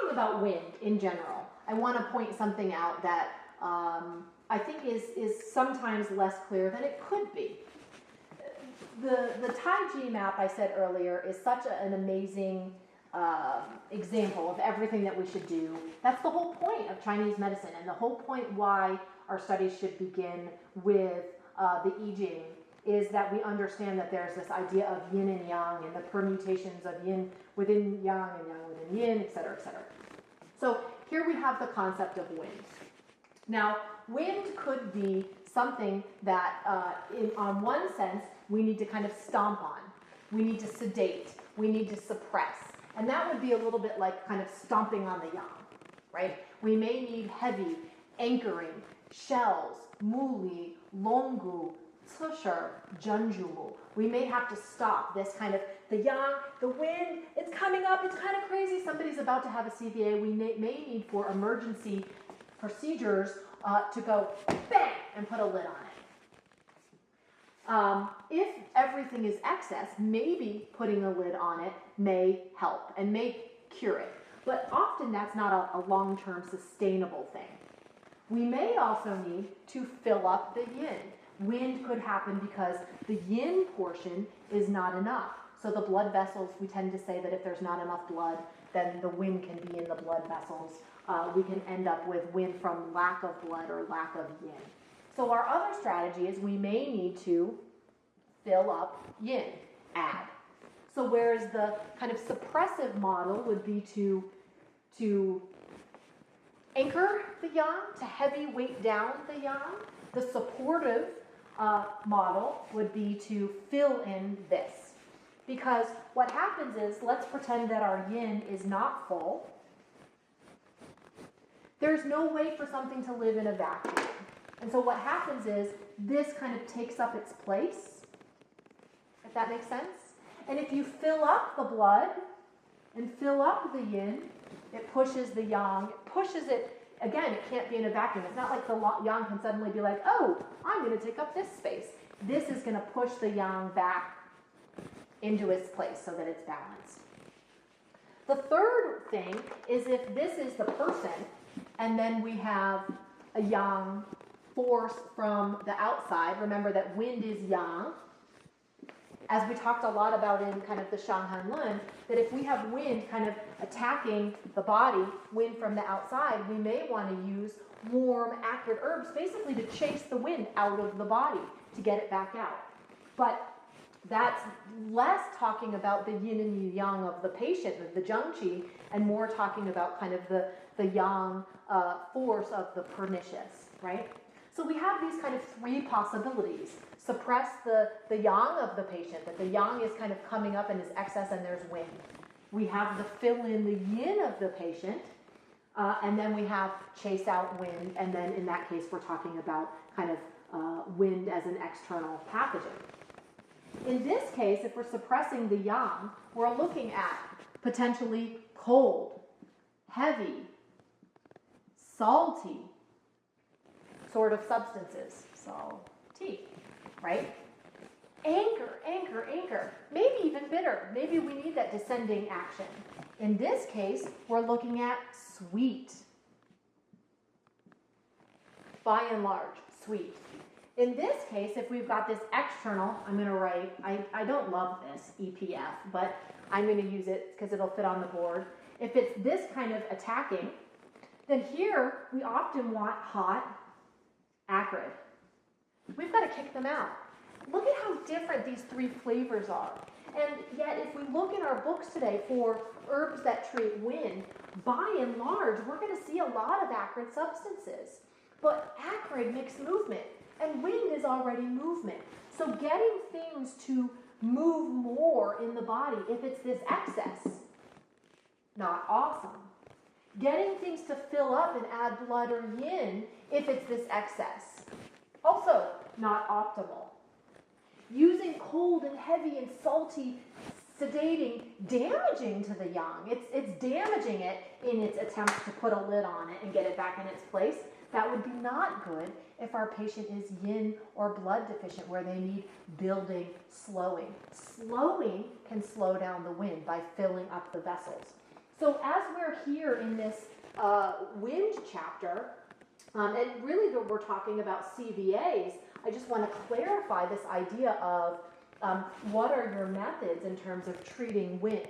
talking about wind in general, I want to point something out that I think is sometimes less clear than it could be. The Tai Chi map I said earlier is such an amazing example of everything that we should do. That's the whole point of Chinese medicine, and the whole point why our studies should begin with the I Ching is that we understand that there's this idea of yin and yang and the permutations of yin within yang and yang within yin, et cetera, et cetera. So here we have the concept of wind. Now, wind could be something that, on one sense, we need to kind of stomp on. We need to sedate. We need to suppress. And that would be a little bit like kind of stomping on the yang, right? We may need heavy anchoring, shells, muli, longu, tsusher, junjumu. We may have to stop this kind of, the yang, the wind, it's coming up, it's kind of crazy, somebody's about to have a CVA. We may need for emergency procedures to go bang and put a lid on it. If everything is excess, maybe putting a lid on it may help and may cure it. But often that's not a long-term sustainable thing. We may also need to fill up the yin. Wind could happen because the yin portion is not enough. So the blood vessels, we tend to say that if there's not enough blood, then the wind can be in the blood vessels. We can end up with wind from lack of blood or lack of yin. So our other strategy is we may need to fill up yin, add. So whereas the kind of suppressive model would be to anchor the yang, to heavy weight down the yang, the supportive model would be to fill in this. Because what happens is, let's pretend that our yin is not full. There's no way for something to live in a vacuum. And so what happens is, this kind of takes up its place, if that makes sense. And if you fill up the blood and fill up the yin, it pushes the yang, it pushes it. Again, it can't be in a vacuum. It's not like the yang can suddenly be like, oh, I'm going to take up this space. This is going to push the yang back into its place so that it's balanced. The third thing is if this is the person, and then we have a yang force from the outside. Remember that wind is yang. As we talked a lot about in kind of the Shanghan Lun, that if we have wind kind of attacking the body, wind from the outside, we may want to use warm, acrid herbs basically to chase the wind out of the body, to get it back out. But that's less talking about the yin and yang of the patient, the Zheng-Qi, and more talking about kind of the yang force of the pernicious, right? So we have these kind of three possibilities. Suppress the yang of the patient, that the yang is kind of coming up and is excess and there's wind. We have the fill in the yin of the patient, and then we have chase out wind, and then in that case we're talking about kind of wind as an external pathogen. In this case, if we're suppressing the yang, we're looking at potentially cold, heavy, salty sort of substances. Salty, right? Anchor, anchor, anchor. Maybe even bitter. Maybe we need that descending action. In this case, we're looking at sweet. By and large, sweet. In this case, if we've got this external, I'm going to write, I don't love this, EPF, but I'm going to use it because it'll fit on the board. If it's this kind of attacking, then here we often want hot, acrid. We've got to kick them out. Look at how different these three flavors are. And yet, if we look in our books today for herbs that treat wind, by and large, we're going to see a lot of acrid substances. But acrid makes movement, and wind is already movement. So getting things to move more in the body, if it's this excess, not awesome. Getting things to fill up and add blood or yin, if it's this excess, also not optimal. Using cold and heavy and salty, sedating, damaging to the yang. It's damaging it in its attempts to put a lid on it and get it back in its place. That would be not good if our patient is yin or blood deficient, where they need building, slowing. Slowing can slow down the wind by filling up the vessels. So as we're here in this wind chapter, and really we're talking about CVAs, I just want to clarify this idea of what are your methods in terms of treating wind.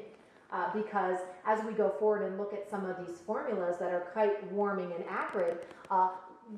Because as we go forward and look at some of these formulas that are quite warming and acrid,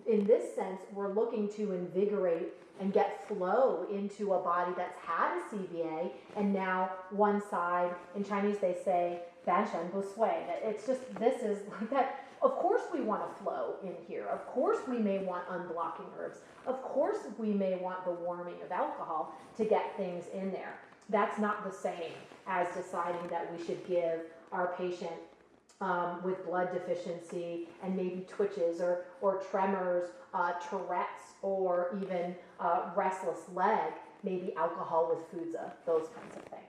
in this sense, we're looking to invigorate and get flow into a body that's had a CVA, and now one side, in Chinese they say, ban shen bu sui. It's just, this is like that. Of course we want to flow in here. Of course we may want unblocking herbs. Of course we may want the warming of alcohol to get things in there. That's not the same as deciding that we should give our patient with blood deficiency and maybe twitches or tremors, Tourette's, or even restless leg, maybe alcohol with fuza, those kinds of things.